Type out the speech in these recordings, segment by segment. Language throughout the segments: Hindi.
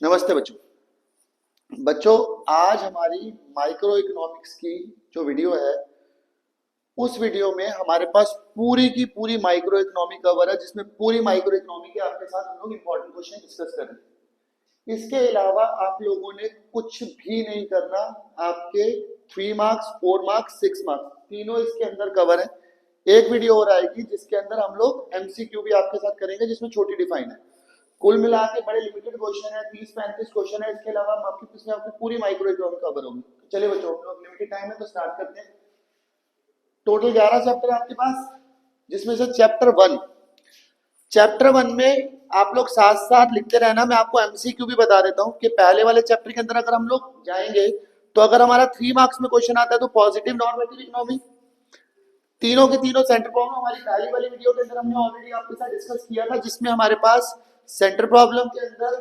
नमस्ते बच्चों आज हमारी माइक्रो इकोनॉमिक्स की जो वीडियो है उस वीडियो में हमारे पास पूरी की पूरी माइक्रो इकोनॉमी कवर है, जिसमें पूरी माइक्रो इकोनॉमी के आपके साथ हम लोग इंपॉर्टेंट क्वेश्चन डिस्कस कर रहे हैं। इसके अलावा आप लोगों ने कुछ भी नहीं करना। आपके 3 मार्क्स 4 मार्क्स 6 मार्क्स तीनों इसके अंदर कवर है। एक वीडियो और आएगी जिसके अंदर हम लोग एमसीक्यू भी आपके साथ करेंगे, जिसमें छोटी डिफाइन है। कुल मिला के बड़े लिमिटेड क्वेश्चन है, 30-35 क्वेश्चन है। इसके अलावा आपकी पूरी माइक्रो इकोनॉमी कवर होगी। चलिए बच्चों, हम लोग लिमिटेड टाइम है तो स्टार्ट करते हैं। टोटल 11 चैप्टर है आपके पास, जिसमें से चैप्टर वन में आप लोग साथ साथ लिखते रहना। मैं आपको एमसीक्यू भी बता देता हूं कि पहले वाले चैप्टर के अंदर अगर हम लोग जाएंगे तो अगर हमारा 3 मार्क्स में क्वेश्चन आता है तो पॉजिटिव नॉर्मेटिव इकोनॉमी, तीनों के तीनों सेंटर प्रॉब्लम हमारी पहली वाली वीडियो के अंदर हमने ऑलरेडी आपके साथ डिस्कस किया था, जिसमें हमारे पास सेंटर प्रॉब्लम के अंदर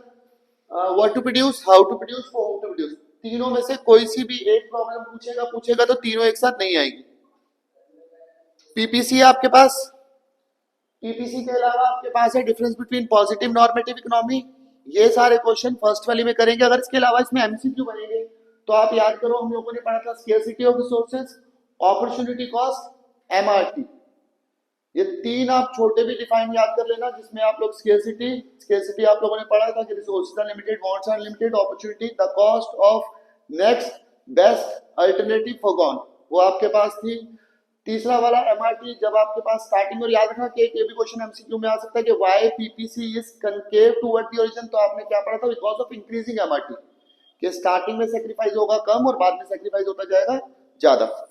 what to produce, how to produce, how to produce, तीनों में से कोई सी भी एक प्रॉब्लम पूछेगा तो तीनों एक साथ नहीं आएगी। पीपीसी है आपके पास। पीपीसी के अलावा आपके पास है difference between positive normative economy. ये सारे क्वेश्चन फर्स्ट वाली में करेंगे। अगर इसके अलावा इसमें एमसीक्यू बनेंगे तो आप याद करो, हम लोगों ने पढ़ा था scarcity of resources, opportunity cost, MRT. ये तीन आप छोटे भी डिफाइन याद कर लेना, जिसमें आप लोग स्केर्सिटी आप लोगों ने पढ़ा था कि resources are limited, wants are limited, opportunity the cost of next best alternative forgone, वो आपके पास थी। तीसरा वाला एमआरटी, जब आपके पास स्टार्टिंग, और याद रखना कि एक ये भी क्वेश्चन एमसीक्यू में आ सकता है कि why PPC is concave toward the origin, तो आपने क्या पढ़ा था, बिकॉज ऑफ इंक्रीजिंग एमआरटी, कि स्टार्टिंग में सेक्रीफाइस होगा कम और बाद में सेक्रीफाइस होता जाएगा ज्यादा।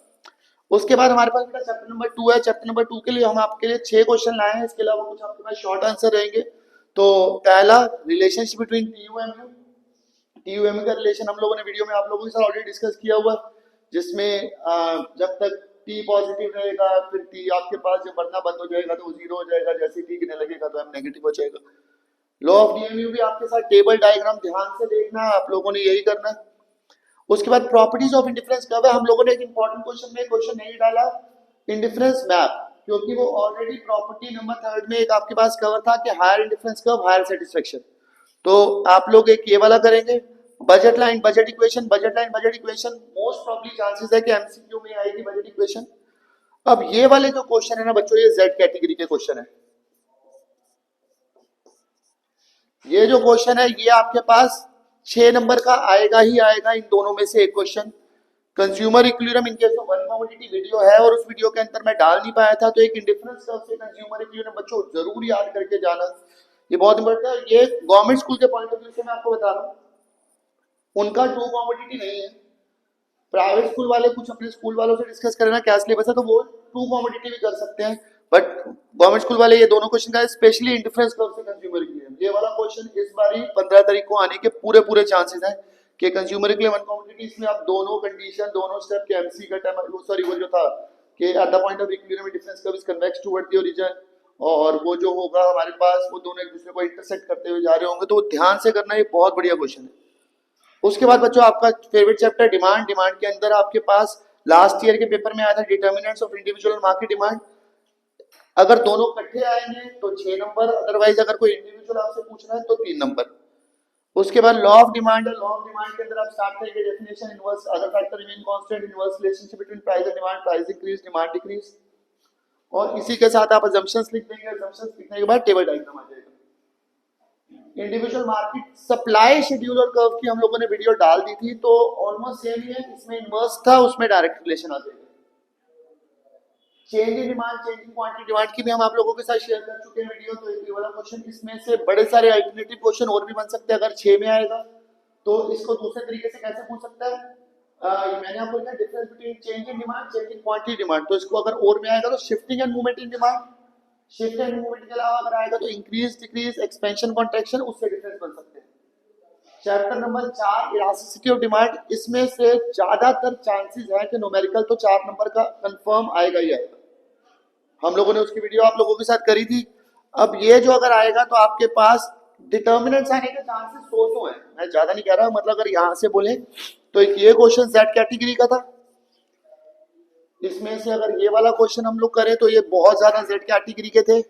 उसके बाद हमारे पास बेटा चैप्टर नंबर 2 है। चैप्टर नंबर 2 के लिए हम आपके लिए 6 क्वेश्चन लाए हैं। इसके अलावा कुछ आपके पास शॉर्ट आंसर रहेंगे। तो पहला, रिलेशनशिप बिटवीन टीयूएमयू। टीयूएमयू का रिलेशन हम लोगों ने वीडियो में आप लोगों के साथ ऑलरेडी डिस्कस किया हुआ, जिसमें जब तक टी पॉजिटिव रहेगा फिर टी आपके पास जब बढ़ना बंद हो जाएगा तो वो जीरो हो जाएगा, जैसे टी गिरने लगेगा तो एम नेगेटिव हो जाएगा। लॉ ऑफ डीएमयू भी आपके साथ टेबल डायग्राम ध्यान से देखना, आप लोगों ने यही करना है। उसके बाद प्रॉपर्टीज ऑफ इंडिफरेंस कर्व है। हम लोगों ने एक इंपॉर्टेंट क्वेश्चन नहीं डाला, इंडिफरेंस मैप, क्योंकि वो ऑलरेडी प्रॉपर्टी नंबर 3 में एक आपके पास कवर था कि higher indifference curve higher satisfaction. तो आप लोग एक ये वाला करेंगे। Budget line budget equation, most probably chances है कि एमसीक्यू में आएगी बजट इक्वेशन। अब ये वाले जो क्वेश्चन है ना बच्चों, ये जेड कैटेगरी के क्वेश्चन है। ये जो क्वेश्चन है ये आपके पास 6 नंबर का आएगा ही आएगा, इन दोनों में से एक question. Consumer equilibrium in case of one commodity video है, और उस वीडियो के अंदर मैं डाल नहीं पाया था, तो एक इंडिफरेंस कर्व से कंज्यूमर इक्विलिब्रियम बच्चों जरूर याद करके जाना, ये बहुत इंपॉर्टेंट है। ये गवर्नमेंट स्कूल के पॉइंट ऑफ व्यू से मैं आपको बता रहा हूँ, उनका टू कमोडिटी नहीं है। प्राइवेट स्कूल वाले कुछ अपने स्कूल वालों से डिस्कस करना क्या सिलेबस है, तो वो टू कमोडिटी भी कर सकते हैं, बट गवर्नमेंट स्कूल वाले ये दोनों क्वेश्चन का स्पेशली इंडिफरेंस कर्व से कंज्यूमर इक्विलिब्रियम, ये वाला क्वेश्चन इस बारी 15 तारीख को आने के पूरे चांसेस हैं कि कंज्यूमर इक्विलिब्रियम वन कमोडिटी। इसमें आप दोनों कंडीशन, दोनों स्टेप के एमसी का टाइम, सॉरी वो जो था कि at the point of equilibrium difference curve is convex toward the origin, और वो जो होगा हमारे पास वो दोनों एक दूसरे को इंटरसेक्ट करते हुए जा रहे होंगे, तो ध्यान से करना, ये बहुत बढ़िया क्वेश्चन है। उसके बाद बच्चों आपका फेवरेट चैप्टर डिमांड के अंदर आपके पास लास्ट ईयर के पेपर में आया था determinants of individual market demand. अगर दोनों इकट्ठे आएंगे तो 6 नंबर, अदरवाइज अगर कोई इंडिविजुअल आपसे पूछ रहा है तो 3 नंबर। उसके बाद लॉ ऑफ डिमांड है। लॉ ऑफ डिमांड के अंदर आप स्टार्ट करेंगे definition, inverse other factor remain constant, inverse relationship between price and demand, price increase demand decrease, और इसी के साथ आप असम्पशंस लिख देंगे। असम्पशंस लिखने के बाद टेबल डायग्राम आ जाएगा। इंडिविजुअल मार्केट सप्लाई शेड्यूल और कर्व की हम लोगों ने वीडियो डाल दी थी, तो ऑलमोस्ट सेम ही है, इसमें इनवर्स था, उसमें डायरेक्ट रिलेशन आ जाएगा। Change in demand, change in quantity demand की भी हम आप लोगों के साथ शेयर कर चुके हैं वीडियो, तो ये वाला क्वेश्चन, इसमें से बड़े सारे अल्टरनेटिव क्वेश्चन और भी बन सकते हैं। अगर 6 में आएगा तो इसको दूसरे तरीके से कैसे पूछ सकता है, मैंने आपको कहा difference between change in demand, change in quantity demand, तो इसको अगर और में आएगा तो shifting and movement in demand, shift and movement के अलावा अगर आएगा तो इंक्रीज डिक्रीज एक्सपेंशन कॉन्ट्रैक्शन, उससे डिफरेंस बन सकते हैं। Chapter number 4 elasticity of demand, इसमें से ज्यादातर चांसेस है कि न्यूमेरिकल तो 4 नंबर का कंफर्म आएगा ही आएगा। हम लोगों ने उसकी वीडियो आप लोगों के साथ करी थी। अब ये जो अगर आएगा तो आपके पास डिटर्मिनेंट्स आने के चांसेस 100 हैं, मैं ज्यादा नहीं कह रहा, मतलब अगर यहां से बोले तो ये क्वेश्चन जेड कैटेगरी का था। इसमें से अगर ये वाला क्वेश्चन हम लोग करें तो ये बहुत ज्यादा जेड कैटेगरी के थे।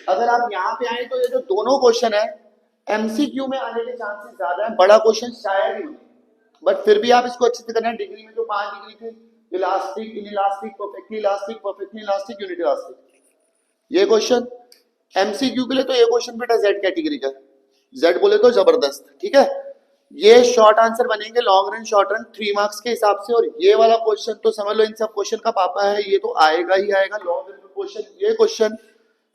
अगर आप यहाँ पे आए तो ये जो दोनों क्वेश्चन है एमसीक्यू में आने के चांसेस ज्यादा है, बड़ा क्वेश्चन शायद ही बने। बट फिर भी आप इसको अच्छे से करना है। डिग्री में जो 5 डिग्री थी, elastic, in elastic, perfectly elastic, unit elastic, ये क्वेश्चन एमसीक्यू के लिए तो ये क्वेश्चन बेटा जेड कैटेगरी का, जेड बोले तो जबरदस्त, ठीक है। ये शॉर्ट आंसर बनेंगे, long run short run 3 marks के हिसाब से। और ये वाला क्वेश्चन तो समझ लो इन सब क्वेश्चन का पापा है, ये तो आएगा ही आएगा लॉन्ग रन क्वेश्चन। ये क्वेश्चन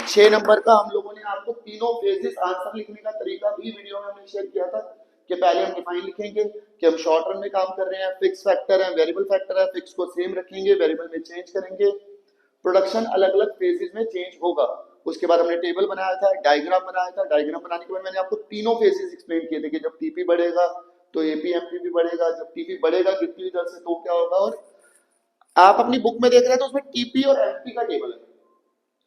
6 नंबर का हम लोगों ने आपको तीनों फेजेस आंसर लिखने का तरीका भी वीडियो में हमने शेयर किया था कि पहले हम डिफाइन लिखेंगे कि हम शॉर्ट रन में काम कर रहे हैं, फिक्स फैक्टर है, वेरिएबल फैक्टर है, फिक्स को सेम रखेंगे, वेरिएबल में चेंज करेंगे, प्रोडक्शन अलग अलग फेजेस में चेंज होगा। उसके बाद हमने टेबल बनाया था, डायग्राम बनाया था, डायग्राम बनाने के बाद मैंने आपको तीनों फेजेस एक्सप्लेन किए थे कि जब टीपी बढ़ेगा तो एपीएमपी भी बढ़ेगा, जब टीपी बढ़ेगा गिरती हुई दर से तो क्या होगा। और आप अपनी बुक में देख रहे हैं तो उसमें टीपी और एमपी का टेबल है,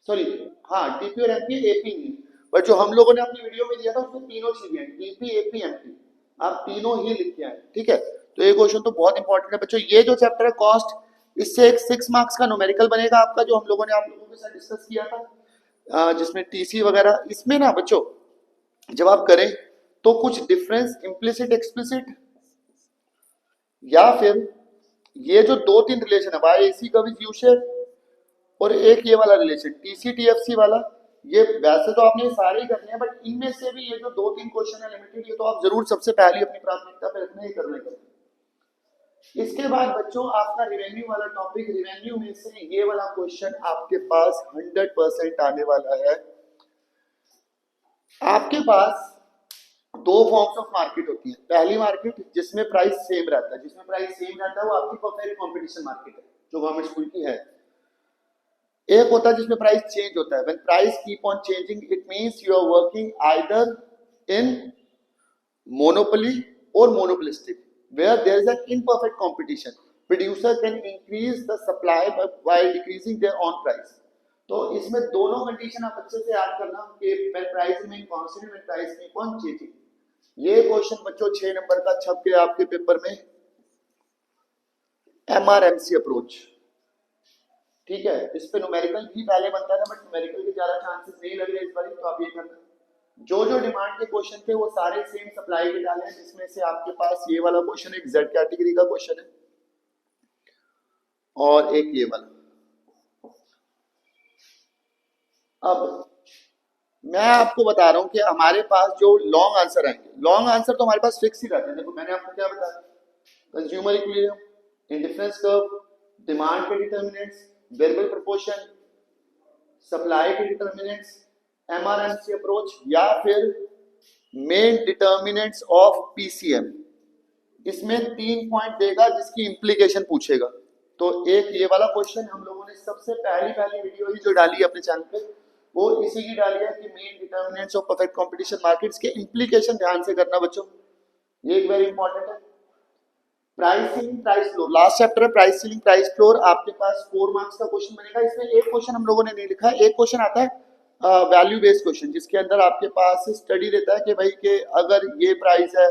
सॉरी हाँ टीपी और एमपी, एपी नहीं, बट जो हम लोगों ने अपनी वीडियो में दिया था उसमें तीनों चीजें हैं, टीपी एपी एमपी, आप तीनों ही लिख के आए, ठीक है। तो ये क्वेश्चन तो बहुत इंपॉर्टेंट है बच्चों। ये जो चैप्टर है कॉस्ट, इससे एक 6 मार्क्स का न्यूमेरिकल बनेगा आपका, जो हम लोगों ने आप लोगों के साथ डिस्कस किया था, जिसमें टीसी वगैरह। इसमें ना बच्चों जब आप करें तो कुछ डिफरेंस इम्प्लिसिट एक्सप्लिसिट, या फिर ये जो 2-3 रिलेशन है by AC curve is U shape, और एक ये वाला रिलेशन टीसी टीएफसी वाला, ये वैसे तो आपने सारे ही करने हैं, बट इनमें से भी ये जो 2-3 क्वेश्चन है लिमिटेड, ये तो आप जरूर सबसे पहले अपनी प्राथमिकता पे रखना ही करने का। इसके बाद बच्चों आपका रिवेन्यू वाला टॉपिक, रिवेन्यू में से ये वाला क्वेश्चन आपके पास 100% आने वाला है। आपके पास 2 फॉर्म्स ऑफ मार्केट होती है। पहली मार्केट जिसमें प्राइस सेम रहता है, जिसमें प्राइस सेम रहता है वो आपकी परफेक्ट कंपटीशन मार्केट है, जो गवर्नमेंट स्कूल की है। एक होता है जिसमें प्राइस चेंज होता है, when price keep on changing it means you are working either in monopoly और monopolistic, where there is an imperfect competition, producer can increase the supply while decreasing their own price। तो इसमें दोनों कंडीशन आप अच्छे से याद करना कि when price remain constant, when price keep on changing। ये क्वेश्चन बच्चों 6 नंबर का छप गया आपके पेपर में, एमआरएमसी अप्रोच, ठीक है। इस पे न्यूमेरिकल भी पहले बनता था, बट न्यूमेरिकल के ज्यादा चांसेस नहीं लग रहे इस बार, तो आप ये करना। जो जो डिमांड के क्वेश्चन थे वो सारे सेम सप्लाई के डाले हैं, जिसमें से आपके पास ये वाला क्वेश्चन एक जेड कैटेगरी का क्वेश्चन है और एक ये वाला। अब मैं आपको बता रहा हूं कि हमारे पास जो लॉन्ग आंसर आएंगे, लॉन्ग आंसर तो हमारे पास फिक्स ही रहते हैं। देखो मैंने आपको क्या बताया, consumer equilibrium, indifference curve, demand के डिटर्मिनेंट्स, वेरिएबल प्रोपोर्शन, सप्लाई के डिटर्मिनेंट्स, एमआरएमसी अप्रोच, या फिर मेन डिटर्मिनेंट्स ऑफ पीसीएम। इसमें 3 पॉइंट देगा जिसकी इंप्लीकेशन पूछेगा। तो एक ये वाला क्वेश्चन हम लोगों ने सबसे पहली वीडियो ही जो डाली है अपने चैनल पे, वो इसी की डाली है कि main determinants of perfect competition markets के इंप्लीकेशन ध्यान से करना बच्चों, ये एक वेरी इंपॉर्टेंट है। Price ceiling price floor, last chapter है प्राइस सीलिंग प्राइस फ्लोर, आपके पास 4 मार्क्स का क्वेश्चन बनेगा। इसमें एक क्वेश्चन हम लोगों ने नहीं लिखा, एक क्वेश्चन आता है वैल्यू बेस्ड क्वेश्चन, जिसके अंदर आपके पास स्टडी रहता है कि भाई कि अगर ये प्राइस है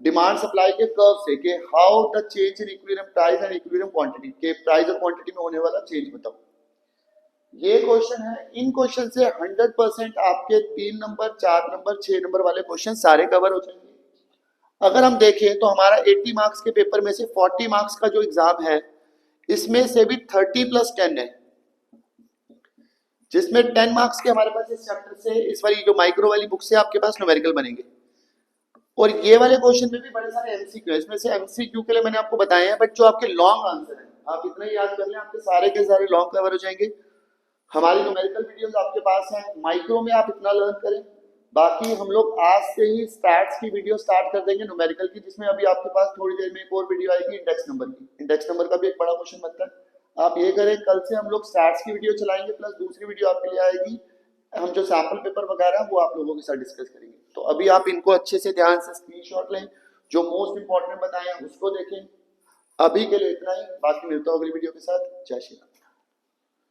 डिमांड सप्लाई के कर्व से, कि how the change in equilibrium price and equilibrium quantity, के प्राइस और क्वांटिटी में होने वाला चेंज बताओ। ये क्वेश्चन है। इन क्वेश्चन से 100% आपके 3 नंबर 4 नंबर 6 नंबर वाले क्वेश्चन सारे कवर हो जाएंगे। अगर हम देखें तो हमारा 80 मार्क्स के पेपर में से 40 मार्क्स का जो एग्जाम है, इसमें से भी 30+10 है, जिसमें 10 मार्क्स के हमारे पास इस चैप्टर से, इस वाली जो माइक्रो वाली बुक से आपके पास न्यूमेरिकल बनेंगे। और ये वाले क्वेश्चन में भी बड़े सारे एमसीक्यू है, इसमें से एमसीक्यू के लिए मैंने आपको बताए हैं, बट जो आपके लॉन्ग आंसर है आप इतना ही याद कर लें, आपके सारे के सारे लॉन्ग कवर हो जाएंगे। हमारी न्यूमेरिकल वीडियोस आपके पास हैं, माइक्रो में आप इतना लर्न करें। बाकी हम लोग आज से ही स्टैट्स की वीडियो स्टार्ट कर देंगे न्यूमेरिकल की, जिसमें अभी आपके पास थोड़ी देर में एक और वीडियो आएगी इंडेक्स नंबर की। इंडेक्स नंबर का भी एक बड़ा क्वेश्चन बनता है। आप ये करें, कल से हम लोग स्टैट्स की वीडियो चलाएंगे, प्लस दूसरी वीडियो आपके लिए आएगी, हम जो सैंपल पेपर वगैरह वो आप लोगों के साथ डिस्कस करेंगे। तो अभी आप इनको अच्छे से ध्यान से स्क्रीनशॉट लें, जो मोस्ट इंपॉर्टेंट बताए हैं उसको देखें। अभी के लिए इतना ही, बाकी मिलता हूँ अगली वीडियो के साथ। जय श्री राम।